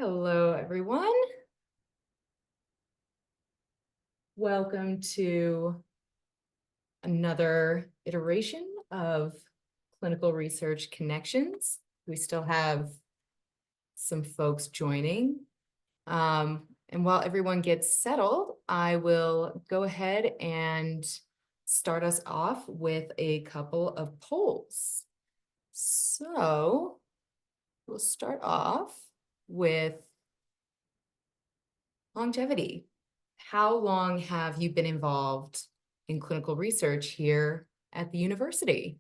Hello, everyone. Welcome to another iteration of Clinical Research Connections. We still have some folks joining. And while everyone gets settled, I will go ahead and start us off with a couple of polls. So we'll start off with longevity. How long have you been involved in clinical research here at the university?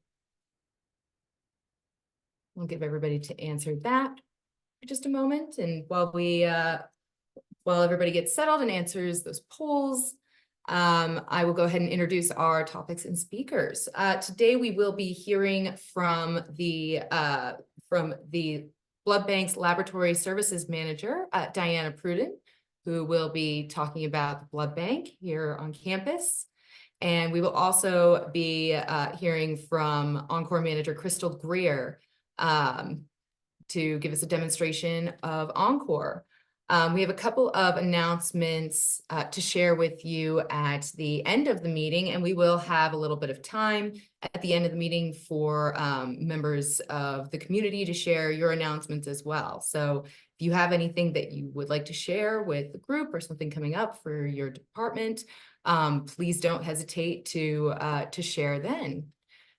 We'll give everybody to answer that for just a moment. And while everybody gets settled and answers those polls, I will go ahead and introduce our topics and speakers. Today, we will be hearing from the Blood Bank's Laboratory Services Manager, Diana Pruden, who will be talking about the blood bank here on campus. And we will also be hearing from OnCore Manager Crystal Greer to give us a demonstration of OnCore. We have a couple of announcements to share with you at the end of the meeting, and we will have a little bit of time at the end of the meeting for members of the community to share your announcements as well. So if you have anything that you would like to share with the group or something coming up for your department, please don't hesitate to share then.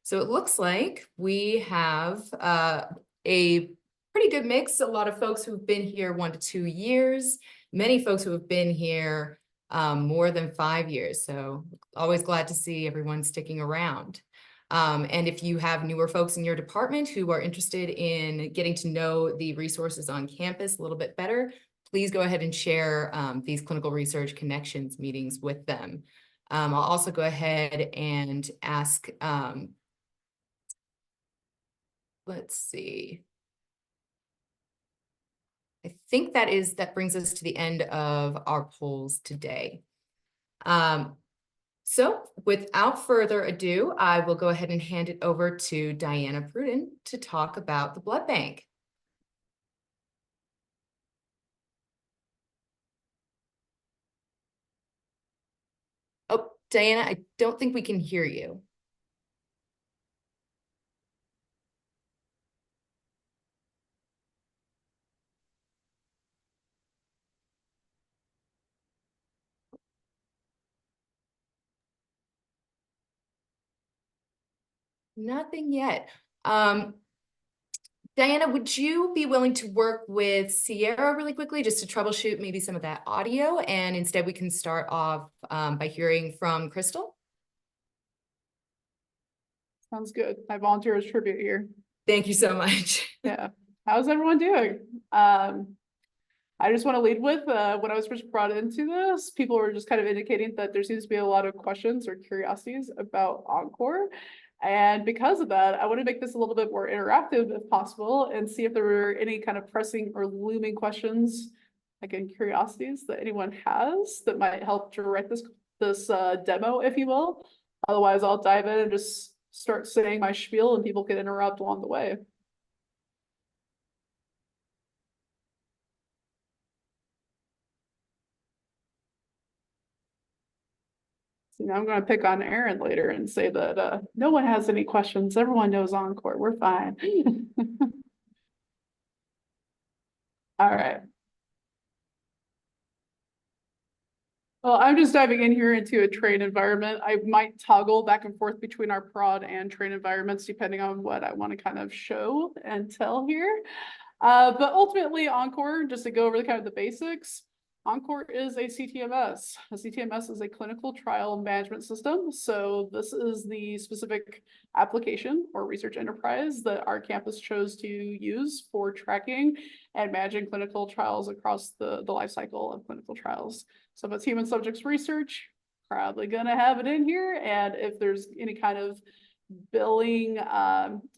So it looks like we have a pretty good mix. A lot of folks who've been here 1 to 2 years, many folks who have been here more than 5 years. So always glad to see everyone sticking around. And if you have newer folks in your department who are interested in getting to know the resources on campus a little bit better, please go ahead and share these clinical research connections meetings with them. I'll also go ahead and ask, let's see. I think that brings us to the end of our polls today. So without further ado, I will go ahead and hand it over to Diana Pruden to talk about the blood bank. Oh, Diana, I don't think we can hear you. Nothing yet. Diana, would you be willing to work with Sierra really quickly just to troubleshoot maybe some of that audio? And instead we can start off by hearing from Crystal. Sounds good. I volunteer as tribute here. Thank you so much. Yeah. How's everyone doing? I just want to lead with when I was first brought into this, people were just kind of indicating that there seems to be a lot of questions or curiosities about OnCore. And because of that, I want to make this a little bit more interactive if possible and see if there were any kind of pressing or looming questions, again, curiosities that anyone has that might help direct this demo, if you will. Otherwise, I'll dive in and just start saying my spiel and people can interrupt along the way. So now I'm going to pick on Aaron later and say that no one has any questions. Everyone knows OnCore. We're fine. All right. Well, I'm just diving in here into a train environment. I might toggle back and forth between our prod and train environments, depending on what I want to kind of show and tell here. But ultimately, OnCore, just to go over the kind of the basics, OnCore is a CTMS. A CTMS is a clinical trial management system. So this is the specific application or research enterprise that our campus chose to use for tracking and managing clinical trials across the life cycle of clinical trials. So if it's human subjects research, probably gonna have it in here. And if there's any kind of billing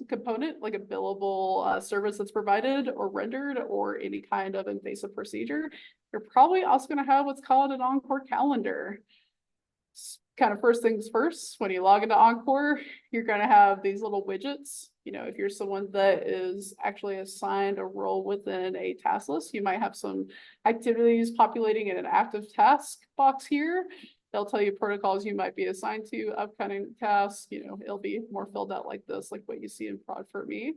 component, like a billable service that's provided or rendered, or any kind of invasive procedure, you're probably also going to have what's called an OnCore calendar. kind of first things first, when you log into OnCore, you're going to have these little widgets. You know, if you're someone that is actually assigned a role within a task list, you might have some activities populating in an active task box here. They'll tell you protocols you might be assigned to, upcoming tasks. You know, it'll be more filled out like this, like what you see in Prod for Me.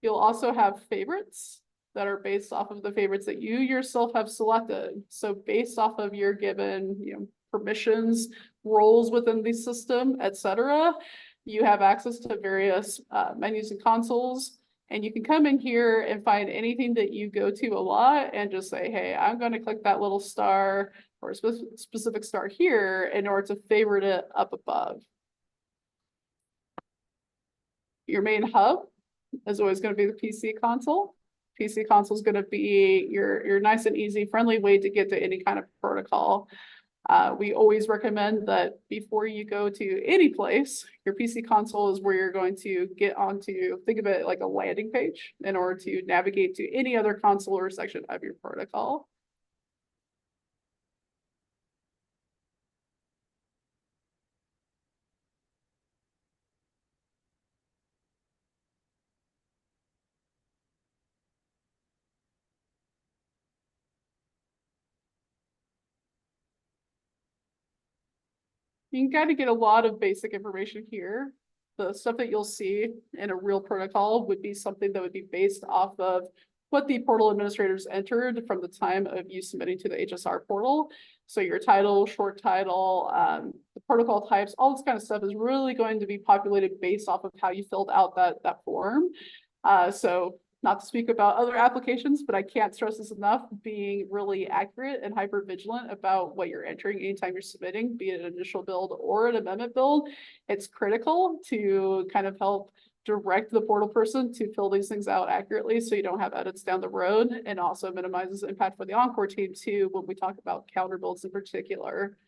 You'll also have favorites that are based off of the favorites that you yourself have selected. So based off of your given, you know, permissions, roles within the system, etc., you have access to various menus and consoles. And you can come in here and find anything that you go to a lot and just say, hey, I'm going to click that little star or a specific star here in order to favorite it up above. Your main hub is always going to be the PC console. PC console is going to be your nice and easy, friendly way to get to any kind of protocol. We always recommend that before you go to any place, your PC console is where you're going to get onto, think of it like a landing page in order to navigate to any other console or section of your protocol. You can kind of get a lot of basic information here. The stuff that you'll see in a real protocol would be something that would be based off of what the portal administrators entered from the time of you submitting to the HSR portal. So your title, short title, the protocol types, all this kind of stuff is really going to be populated based off of how you filled out that form. So not to speak about other applications, but I can't stress this enough, being really accurate and hyper vigilant about what you're entering anytime you're submitting, be it an initial build or an amendment build. It's critical to kind of help direct the portal person to fill these things out accurately so you don't have edits down the road, and also minimizes impact for the OnCore team too when we talk about calendar builds in particular.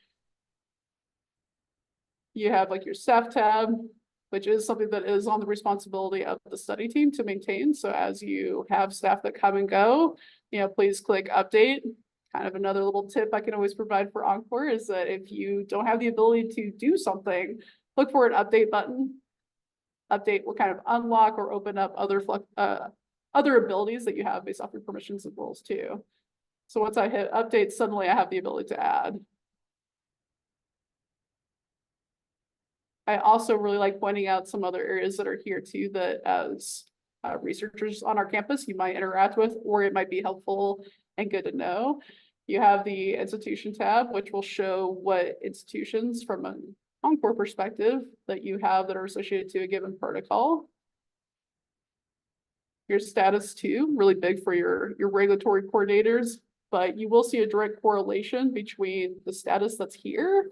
You have like your staff tab, which is something that is on the responsibility of the study team to maintain. So as you have staff that come and go, you know, please click update. Kind of another little tip I can always provide for OnCore is that if you don't have the ability to do something, look for an update button. Update will kind of unlock or open up other abilities that you have based off your permissions and roles too. So once I hit update, suddenly I have the ability to add. I also really like pointing out some other areas that are here too that as researchers on our campus you might interact with, or it might be helpful and good to know. You have the institution tab, which will show what institutions from an OnCore perspective that you have that are associated to a given protocol. Your status too, really big for your regulatory coordinators, but you will see a direct correlation between the status that's here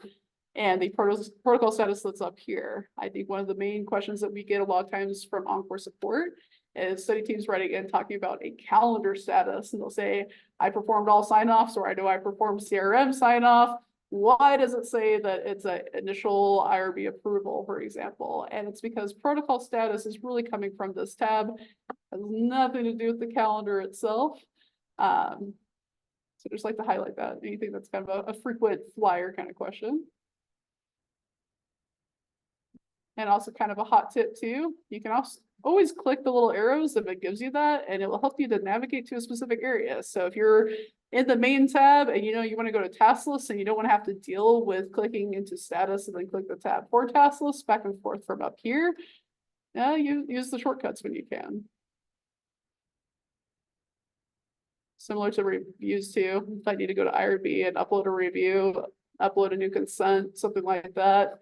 and the protocol status that's up here. I think one of the main questions that we get a lot of times from OnCore support is study teams writing in talking about a calendar status, and they'll say, I performed all sign-offs, or I know I performed CRM sign-off. Why does it say that it's an initial IRB approval, for example? And it's because protocol status is really coming from this tab. It has nothing to do with the calendar itself. So just like to highlight that, anything that's kind of a frequent flyer kind of question. And also kind of a hot tip too, you can also always click the little arrows if it gives you that, and it will help you to navigate to a specific area. So if you're in the main tab and you know you want to go to task list and you don't want to have to deal with clicking into status and then click the tab for task list back and forth from up here, you use the shortcuts when you can. Similar to reviews too, if I need to go to IRB and upload a review, upload a new consent, something like that.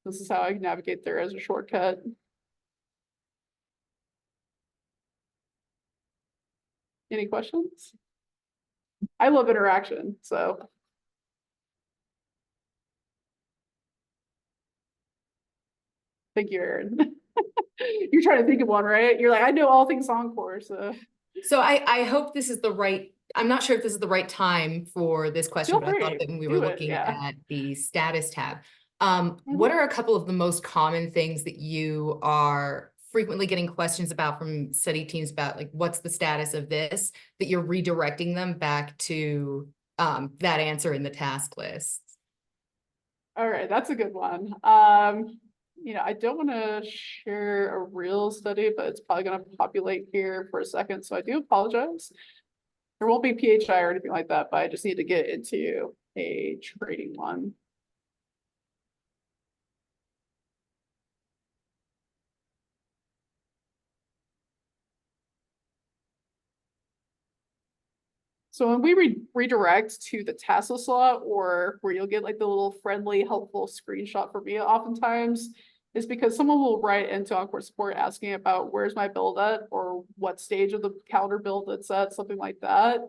This is how I navigate there as a shortcut. Any questions? I love interaction, so. Thank you, Erin. You're trying to think of one, right? You're like, I know all things OnCore, so. So I hope this is the right, I'm not sure if this is the right time for this question, but I thought of it when we were looking at the status tab. What are a couple of the most common things that you are frequently getting questions about from study teams about, like, what's the status of this, that you're redirecting them back to that answer in the task list? All right, that's a good one. I don't want to share a real study, but it's probably going to populate here for a second, so I do apologize. There won't be PHI or anything like that, but I just need to get into a trading one. So when we redirect to the Tesla slot, or where you'll get like the little friendly, helpful screenshot for me oftentimes, is because someone will write into OnCore support asking about where's my build at, or what stage of the calendar build it's at, something like that.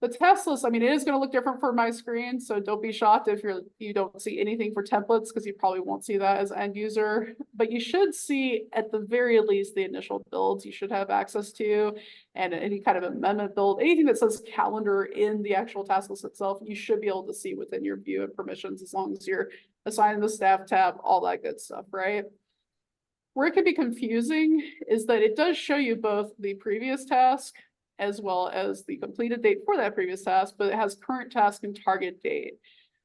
The task list, I mean, it is going to look different for my screen, so don't be shocked if you don't see anything for templates, because you probably won't see that as end user. But you should see, at the very least, the initial builds you should have access to, and any kind of amendment build, anything that says calendar in the actual task list itself, you should be able to see within your view and permissions, as long as you're assigning the staff tab, all that good stuff, right? Where it can be confusing is that it does show you both the previous task as well as the completed date for that previous task, but it has current task and target date.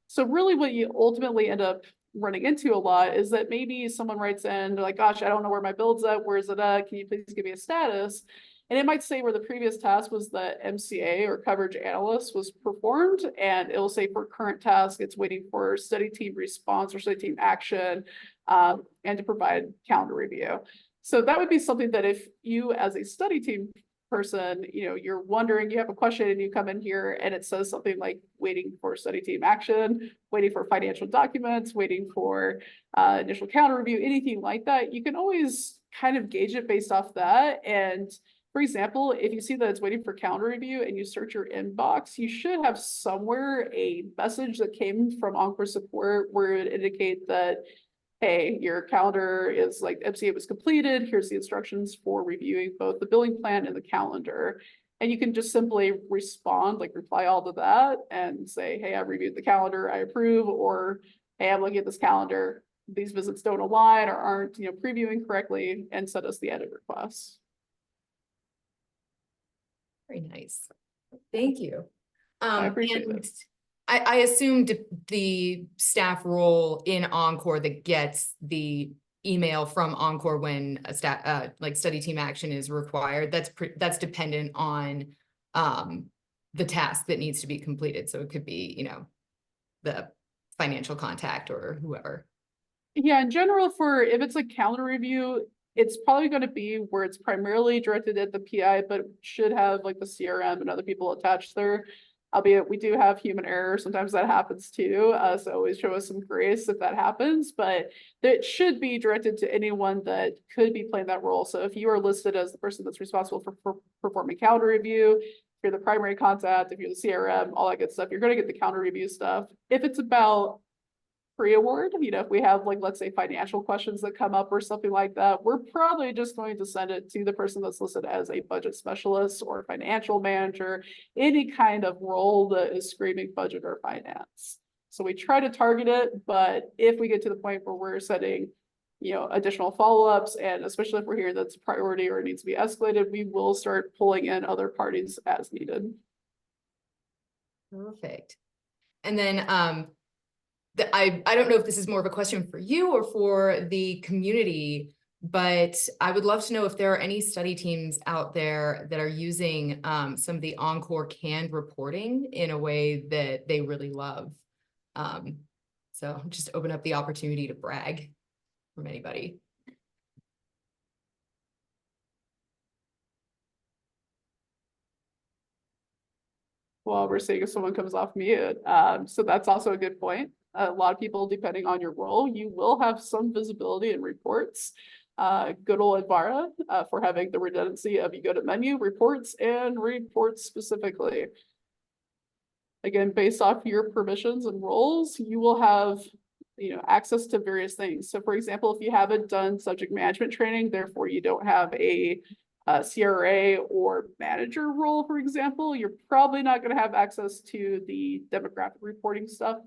So really what you ultimately end up running into a lot is that maybe someone writes in, they're like, gosh, I don't know where my build's at, where's it at? Can you please give me a status? And it might say where the previous task was the MCA or coverage analyst was performed, and it will say for current task, it's waiting for study team response or study team action, and to provide calendar review. So that would be something that if you as a study team person, you're wondering, you have a question and you come in here and it says something like waiting for study team action, waiting for financial documents, waiting for initial calendar review, anything like that, you can always kind of gauge it based off that. And for example, if you see that it's waiting for calendar review and you search your inbox, you should have somewhere a message that came from OnCore support where it would indicate that, hey, your calendar is like MCA was completed. Here's the instructions for reviewing both the billing plan and the calendar. And you can just simply respond, like reply all to that and say, hey, I reviewed the calendar, I approve, or hey, I'm looking at this calendar. These visits don't align or aren't, previewing correctly, and send us the edit request. Very nice. Thank you. I appreciate and it. I assumed the staff role in OnCore that gets the email from OnCore when a staff like study team action is required. That's dependent on the task that needs to be completed. So it could be, the financial contact or whoever. Yeah, in general, if it's a calendar review, it's probably going to be where it's primarily directed at the PI, but should have like the CRM and other people attached there. Albeit we do have human error. Sometimes that happens too. So always show us some grace if that happens, but it should be directed to anyone that could be playing that role. So if you are listed as the person that's responsible for performing calendar review, if you're the primary contact, if you're the CRM, all that good stuff, you're going to get the calendar review stuff. If it's about pre-award, if we have like, let's say financial questions that come up or something like that, we're probably just going to send it to the person that's listed as a budget specialist or financial manager, any kind of role that is screaming budget or finance. So we try to target it, but if we get to the point where we're setting, additional follow-ups, and especially if we're hearing that's a priority or it needs to be escalated, we will start pulling in other parties as needed. Perfect. And then I don't know if this is more of a question for you or for the community, but I would love to know if there are any study teams out there that are using some of the OnCore canned reporting in a way that they really love. So just open up the opportunity to brag from anybody. Well, we're seeing if someone comes off mute. So that's also a good point. A lot of people, depending on your role, you will have some visibility in reports. Good old Advara for having the redundancy of you go to menu, reports, and reports specifically. Again, based off your permissions and roles, you will have access to various things. So for example, if you haven't done subject management training, therefore you don't have a CRA or manager role, for example, you're probably not going to have access to the demographic reporting stuff.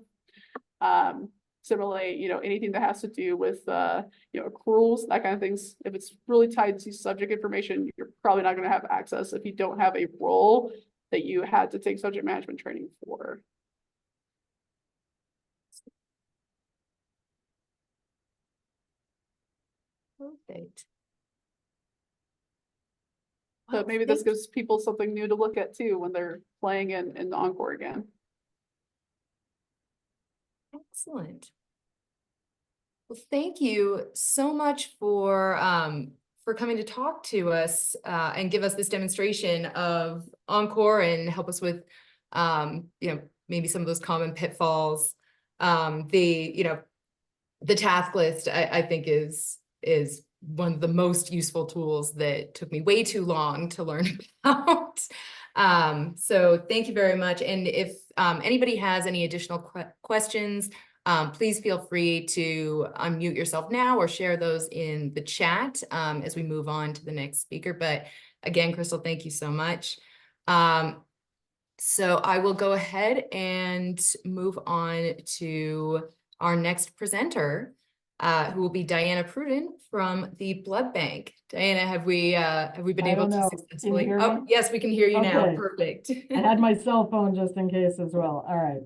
Similarly, anything that has to do with accruals, that kind of things, if it's really tied to subject information, you're probably not going to have access if you don't have a role that you had to take subject management training for. Perfect. But Well, maybe this thank- gives people something new to look at too when they're playing in OnCore again. Excellent. Well, thank you so much for coming to talk to us and give us this demonstration of OnCore and help us with maybe some of those common pitfalls. The task list I think is one of the most useful tools that took me way too long to learn about. So thank you very much. And if anybody has any additional questions, please feel free to unmute yourself now or share those in the chat as we move on to the next speaker. But again, Crystal, thank you so much. So I will go ahead and move on to our next presenter, who will be Diana Pruden from the Blood Bank. Diana, have we been I able don't to know. successfully? Can you hear Oh, me? yes, we can hear you now. Okay. Perfect. I had my cell phone just in case as well. All right.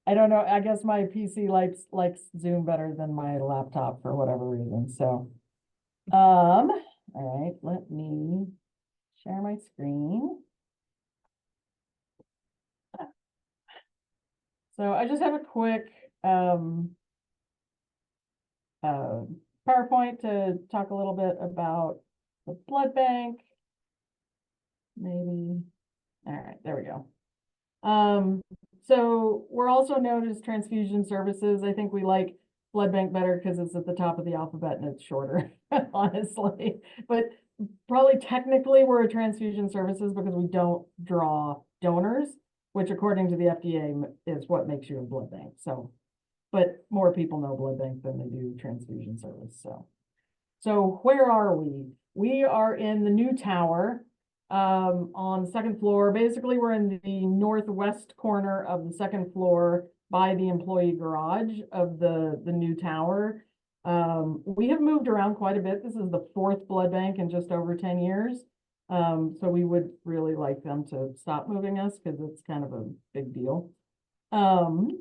I don't know. I guess my PC likes Zoom better than my laptop for whatever reason. So, all right, let me share my screen. So I just have a quick PowerPoint to talk a little bit about the blood bank. Maybe. All right, there we go. So we're also known as transfusion services. I think we like blood bank better because it's at the top of the alphabet and it's shorter, honestly. But probably technically we're a transfusion services because we don't draw donors, which according to the FDA is what makes you a blood bank. So, but more people know blood bank than they do transfusion service. So where are we? We are in the new tower. On the second floor. Basically, we're in the northwest corner of the second floor by the employee garage of the new tower. We have moved around quite a bit. This is the fourth blood bank in just over 10 years. So we would really like them to stop moving us because it's kind of a big deal. And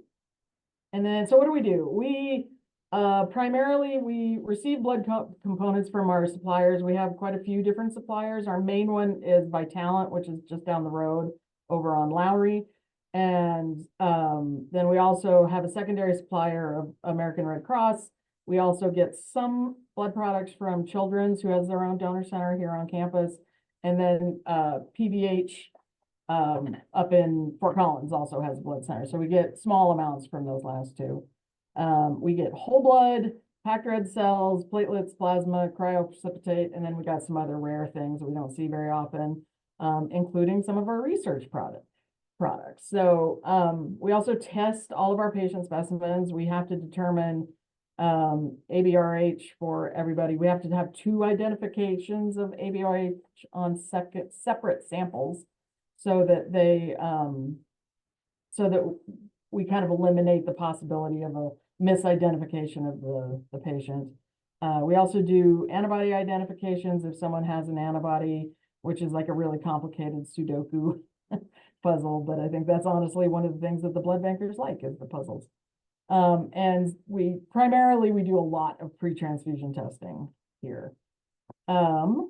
then, so what do? Primarily, we receive blood components from our suppliers. We have quite a few different suppliers. Our main one is Vitalent, which is just down the road over on Lowry. And then we also have a secondary supplier of American Red Cross. We also get some blood products from Children's, who has their own donor center here on campus. And then PVH up in Fort Collins also has a blood center. So we get small amounts from those last two. We get whole blood, packed red cells, platelets, plasma, cryoprecipitate, and then we got some other rare things that we don't see very often, including some of our research products. So we also test all of our patient specimens. We have to determine ABRH for everybody. We have to have 2 identifications of ABRH on separate samples so that they we kind of eliminate the possibility of a misidentification of the patient. We also do antibody identifications if someone has an antibody, which is like a really complicated Sudoku puzzle, but I think that's honestly one of the things that the blood bankers like is the puzzles. And we do a lot of pre-transfusion testing here. Let's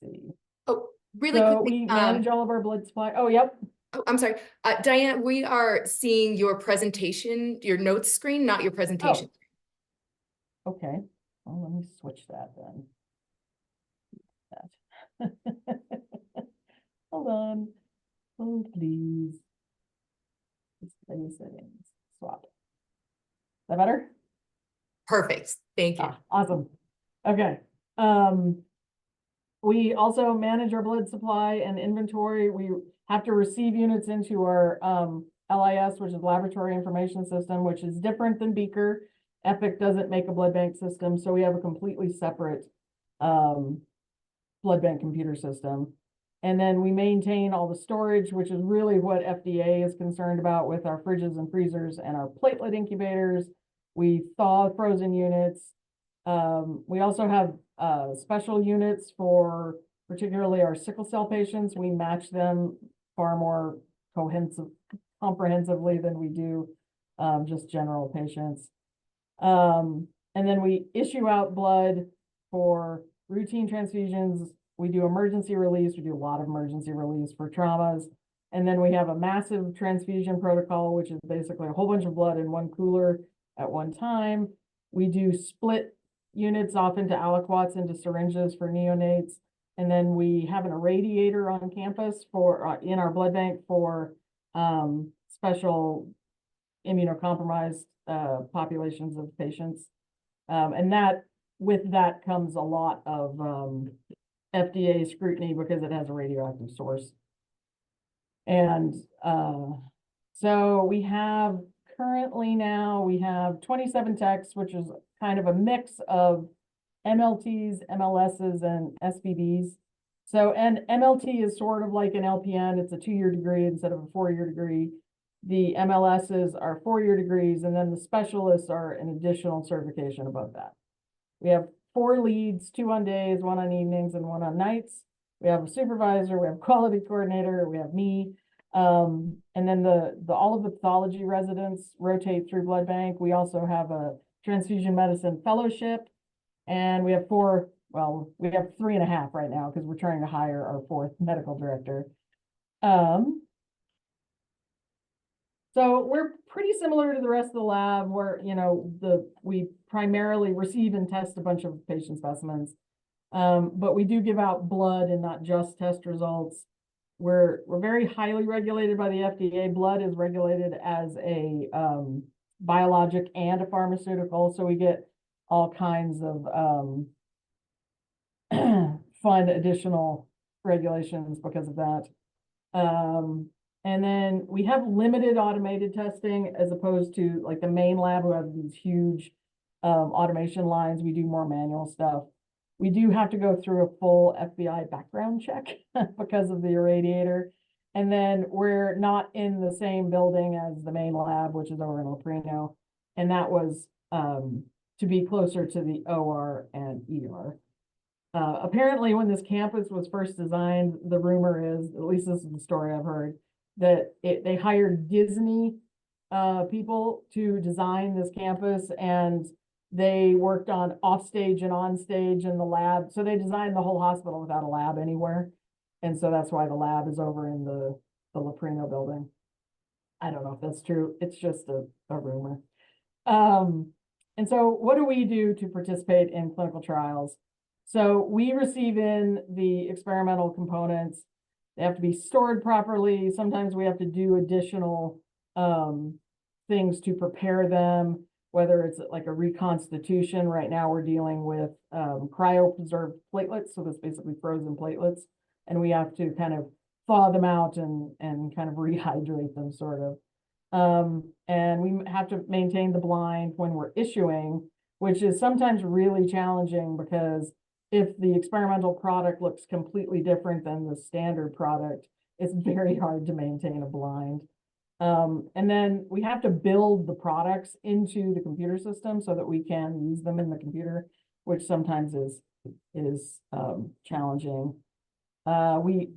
see. Oh, really So quickly. we manage all of our blood supply. Oh, yep. Oh, I'm sorry. Diana, we are seeing your presentation, your notes screen, not your presentation. Oh. Okay. Well, let me switch that then. Hold on. Oh, please. Display settings. Swap. Is that better? Perfect. Thank you. Awesome. Okay. We also manage our blood supply and inventory. We have to receive units into our LIS, which is Laboratory Information System, which is different than Beaker. Epic doesn't make a blood bank system, so we have a completely separate blood bank computer system. And then we maintain all the storage, which is really what FDA is concerned about with our fridges and freezers and our platelet incubators. We thaw frozen units. We also have special units for particularly our sickle cell patients. We match them far more comprehensively than we do just general patients. And then we issue out blood for routine transfusions. We do emergency release. We do a lot of emergency release for traumas. And then we have a massive transfusion protocol, which is basically a whole bunch of blood in one cooler at one time. We do split units off into aliquots, into syringes for neonates. And then we have an irradiator on campus for in our blood bank for special immunocompromised populations of patients. And that with that comes a lot of FDA scrutiny because it has a radioactive source. And so we have currently now, we have 27 techs, which is kind of a mix of MLTs, MLSs, and SBBs. So, and MLT is sort of like an LPN. It's a 2-year degree instead of a 4-year degree. The MLSs are 4-year degrees, and then the specialists are an additional certification above that. We have 4 leads, 2 on days, 1 on evenings, and 1 on nights. We have a supervisor, we have quality coordinator, we have me. And then all of the pathology residents rotate through blood bank. We also have a transfusion medicine fellowship, and we have 4, well, we have 3.5 right now because we're trying to hire our 4th medical director. So we're pretty similar to the rest of the lab where, you know, we primarily receive and test a bunch of patient specimens. But we do give out blood and not just test results. We're very highly regulated by the FDA. Blood is regulated as a biologic and a pharmaceutical. So we get all kinds of fun additional regulations because of that. And then we have limited automated testing as opposed to like the main lab who have these huge automation lines. We do more manual stuff. We do have to go through a full FBI background check because of the irradiator. And then we're not in the same building as the main lab, which is over in Leprino. And that was to be closer to the OR and ER. Apparently, when this campus was first designed, the rumor is, at least this is the story I've heard, that they hired Disney people to design this campus, and they worked on offstage and onstage in the lab. So they designed the whole hospital without a lab anywhere. And so that's why the lab is over in the Leprino building. I don't know if that's true. It's just a rumor. And so what do we do to participate in clinical trials? So we receive in the experimental components. They have to be stored properly. Sometimes we have to do additional things to prepare them, whether it's like a reconstitution. Right now we're dealing with cryopreserved platelets. So that's basically frozen platelets. And we have to kind of thaw them out and kind of rehydrate them sort of. And we have to maintain the blind when we're issuing, which is sometimes really challenging because if the experimental product looks completely different than the standard product, it's very hard to maintain a blind. And then we have to build the products into the computer system so that we can use them in the computer, which sometimes is challenging. We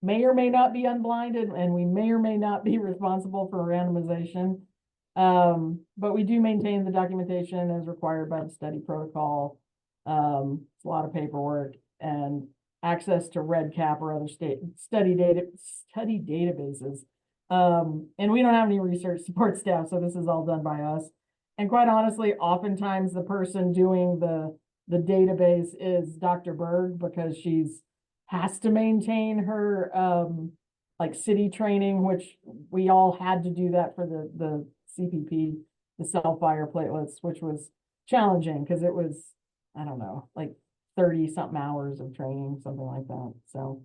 may or may not be unblinded, and we may or may not be responsible for randomization. But we do maintain the documentation as required by the study protocol. It's a lot of paperwork and access to REDCap or other study databases. And we don't have any research support staff, so this is all done by us. And quite honestly, oftentimes the person doing the database is Dr. Berg because she's has to maintain her like city training, which we all had to do that for the CPP, the cell fire platelets, which was challenging because it was, I don't know, like 30 something hours of training, something like that. So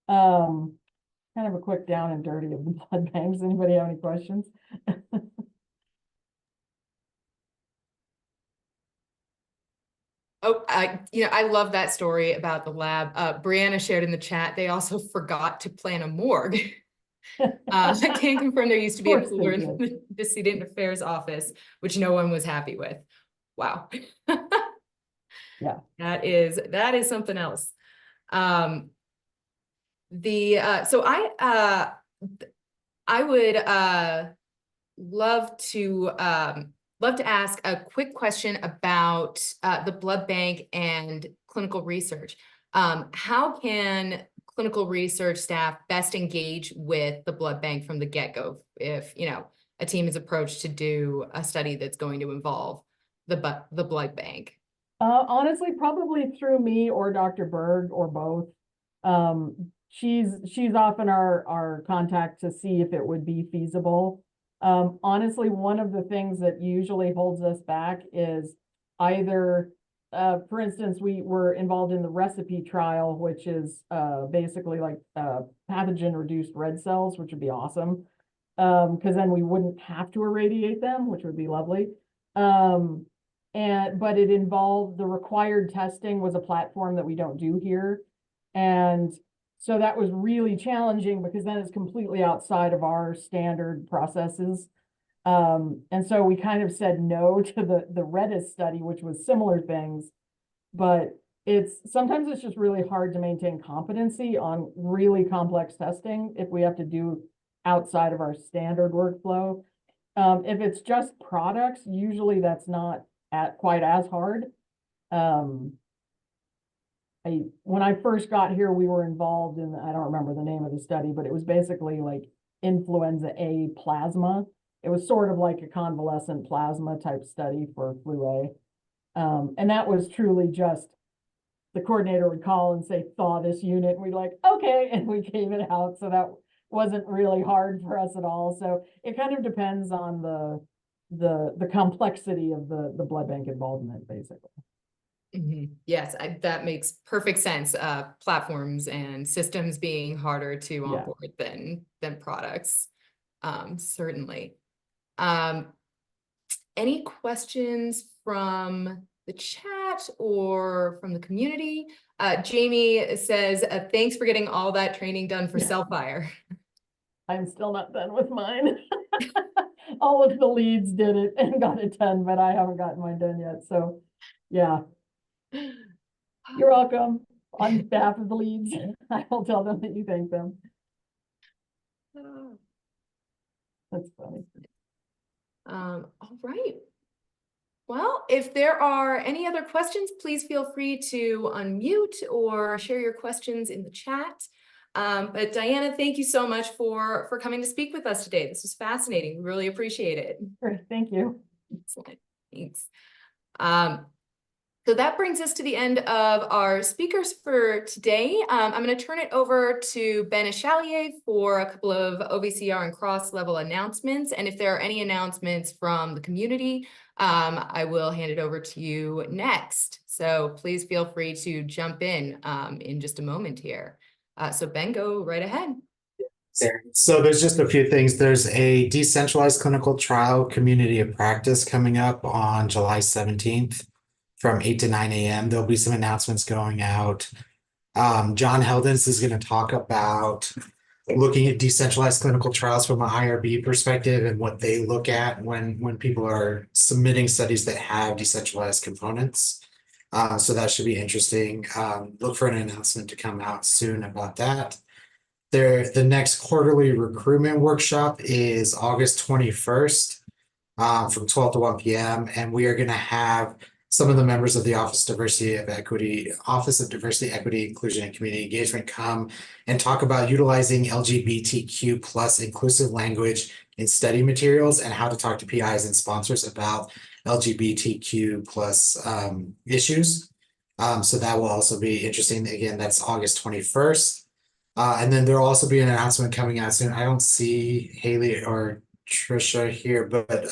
kind of a quick down and dirty of the blood banks. Anybody have any questions? Oh, I love that story about the lab. Brianna shared in the chat, they also forgot to plan a morgue. I can confirm there used to be a cooler in the student affairs office, which no one was happy with. Wow. Yeah. That is something else. So I would love to love to ask a quick question about the blood bank and clinical research. How can clinical research staff best engage with the blood bank from the get-go if, a team is approached to do a study that's going to involve the blood bank? Honestly, probably through me or Dr. Berg or both. She's often our contact to see if it would be feasible. Honestly, one of the things that usually holds us back is either, for instance, we were involved in the recipe trial, which is basically like pathogen-reduced red cells, which would be awesome. Because then we wouldn't have to irradiate them, which would be lovely. But it involved the required testing was a platform that we don't do here. And so that was really challenging because then it's completely outside of our standard processes. And so we kind of said no to the Redis study, which was similar things, but sometimes it's just really hard to maintain competency on really complex testing if we have to do outside of our standard workflow. If it's just products, usually that's not quite as hard. When I first got here, we were involved in, I don't remember the name of the study, but it was basically like influenza A plasma. It was sort of like a convalescent plasma type study for flu A. And that was truly just the coordinator would call and say, thaw this unit. And we'd like, okay. And we gave it out. So that wasn't really hard for us at all. So it kind of depends on the complexity of the blood bank involvement, basically. Yes, that makes perfect sense. Platforms and systems being harder to onboard than products. Certainly. Any questions from the chat or from the community? Jamie says, thanks for getting all that training done for Cellfire. I'm still not done with mine. All of the leads did it and got a 10, but I haven't gotten mine done yet. So yeah. You're welcome. On behalf of the leads, I will tell them that you thank them. That's funny. All right. Well, if there are any other questions, please feel free to unmute or share your questions in the chat. But Diana, thank you so much for coming to speak with us today. This was fascinating. We really appreciate it. Great, thank you. Excellent. Thanks. So that brings us to the end of our speakers for today. I'm going to turn it over to Ben Echalier for a couple of OVCR and cross-level announcements. And if there are any announcements from the community, I will hand it over to you next. So please feel free to jump in just a moment here. So Ben, go right ahead. So there's just a few things. There's a decentralized clinical trial community of practice coming up on July 17th. From 8 to 9 a.m. There'll be some announcements going out. John Heldens is going to talk about looking at decentralized clinical trials from an IRB perspective and what they look at when people are submitting studies that have decentralized components. So that should be interesting. Look for an announcement to come out soon about that. The next quarterly recruitment workshop is August 21st from 12 to 1 p.m. And we are going to have some of the members of the Office of Diversity, Equity, Inclusion, and Community Engagement come and talk about utilizing LGBTQ plus inclusive language in study materials and how to talk to PIs and sponsors about LGBTQ plus issues. So that will also be interesting. Again, that's August 21st. And then there'll also be an announcement coming out soon. I don't see Haley or Trisha here, but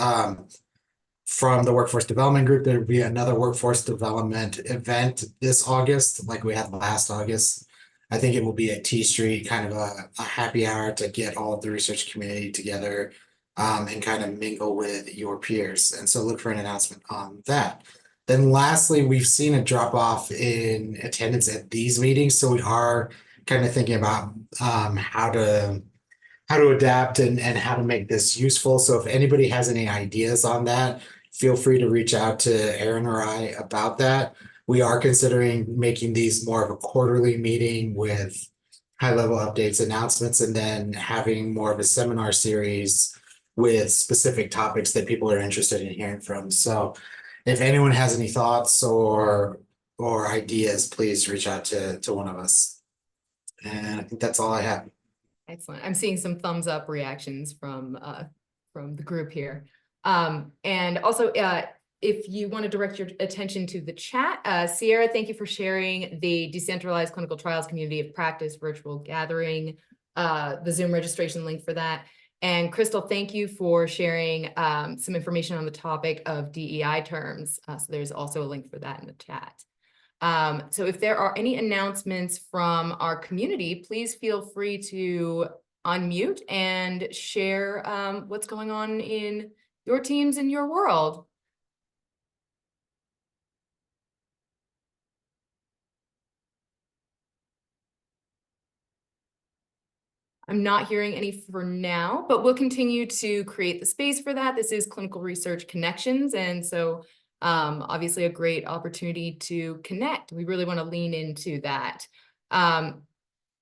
from the Workforce Development Group, there will be another workforce development event this August, like we had last August. I think it will be at T Street, kind of a happy hour to get all of the research community together and kind of mingle with your peers. And so look for an announcement on that. Then lastly, we've seen a drop off in attendance at these meetings. So we are kind of thinking about how to adapt and how to make this useful. So if anybody has any ideas on that, feel free to reach out to Aaron or I about that. We are considering making these more of a quarterly meeting with high-level updates, announcements, and then having more of a seminar series with specific topics that people are interested in hearing from. So if anyone has any thoughts or ideas, please reach out to one of us. And I think that's all I have. Excellent. I'm seeing some thumbs up reactions from the group here. And also, if you want to direct your attention to the chat, Sierra, thank you for sharing the Decentralized Clinical Trials Community of Practice virtual gathering, the Zoom registration link for that. And Crystal, thank you for sharing some information on the topic of DEI terms. So there's also a link for that in the chat. So if there are any announcements from our community, please feel free to unmute and share what's going on in your teams in your world. I'm not hearing any for now, but we'll continue to create the space for that. This is Clinical Research Connections, and so obviously a great opportunity to connect. We really want to lean into that.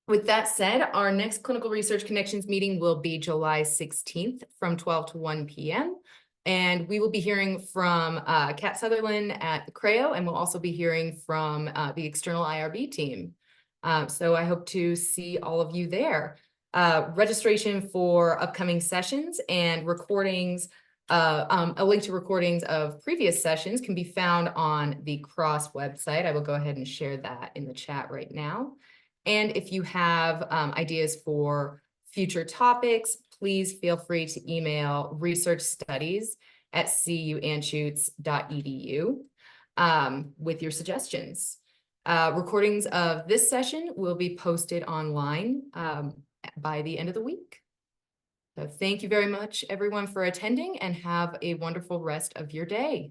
With that said, our next Clinical Research Connections meeting will be July 16th from 12 to 1 p.m. And we will be hearing from Kat Sutherland at the CREO, and we'll also be hearing from the external IRB team. So I hope to see all of you there. Registration for upcoming sessions and recordings, a link to recordings of previous sessions can be found on the CROSS website. I will go ahead and share that in the chat right now. And if you have ideas for future topics, please feel free to email researchstudies@cuanschutz.edu with your suggestions. Recordings of this session will be posted online by the end of the week. So thank you very much, everyone, for attending, and have a wonderful rest of your day.